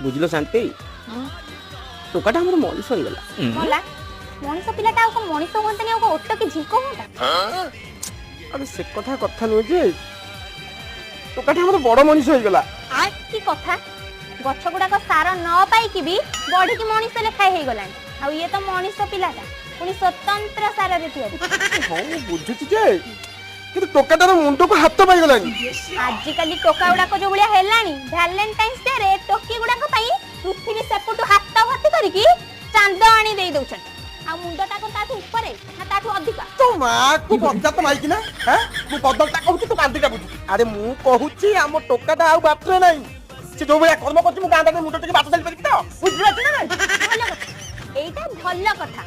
বুঝলো শান্তি টোকাটা আমার মনিষ হয়ে গলা মলা মଣିষ পিলাটা ଆଉ ମଣିଷ ହୁଅନ୍ତାନି ଆଉ ଓଟ କି ଝିଙ୍କ ହୁଅନ୍ତା আরে সে কথা নয় যে টোকাটা আমার বড় মনিষ হয়ে গলা আর কি কথা গଛ ଗୁଡାକ ସାର ନ ପାଇକି ବି ବଢିକି ମଣିଷ ଲେଖା ହେଇଗଲାଣି ଆଉ ଇଏ ତ ମଣିଷ ପିଲାଟା ପୁଣି ସ୍ୱତନ୍ତ୍ର ସାରରେ ତିଆରି ହଁ ମୁଁ ବୁଝୁଛି ଯେ କିନ୍ତୁ ଟୋକାଟାର ମୁଣ୍ଡକୁ ହାତ ପାଇଗଲାଣି ଆଜିକାଲି ଟୋକା ଗୁଡାକ ଯୋଉ ଭଳିଆ ହେଲାଣି ଭ୍ୟାଲେଣ୍ଟାଇନ୍ସ ଡେ ରେ ଟୋକି ଗୁଡାକ ପାଇଁ ପୃଥିବୀ ସେପଟୁ ହାତ ଭର୍ତ୍ତି କରିକି ଚାନ୍ଦ ଆଣି ଦେଇ ଦଉଛନ୍ତି ଆଉ ମୁଣ୍ଡଟାକ ତାଠୁ ଉପରେ ନା ତାଠୁ ଅଧିକ ତୋ ମାକୁ ବଜାତ ମାଇକି ନା ମୁଁ ବଦଳଟା କହୁଛି ତୁ କାନ୍ଦିଟା ବୁଝୁ ଆରେ ମୁଁ କହୁଛି ଆମ ଟୋକାଟା ଆଉ ବାଟରେ ନାହିଁ ସେ ଯୋଉ ଭଳିଆ କର୍ମ କରୁଛି ମୁଁ ଗାଁଟା ମୁଣ୍ଡ ଟିକେ ବାଟ ଚାଲି ପାରିବି ତ ବୁଝିପାରୁଛି ନା ଭଲ କଥା ଏଇଟା ଭଲ କଥା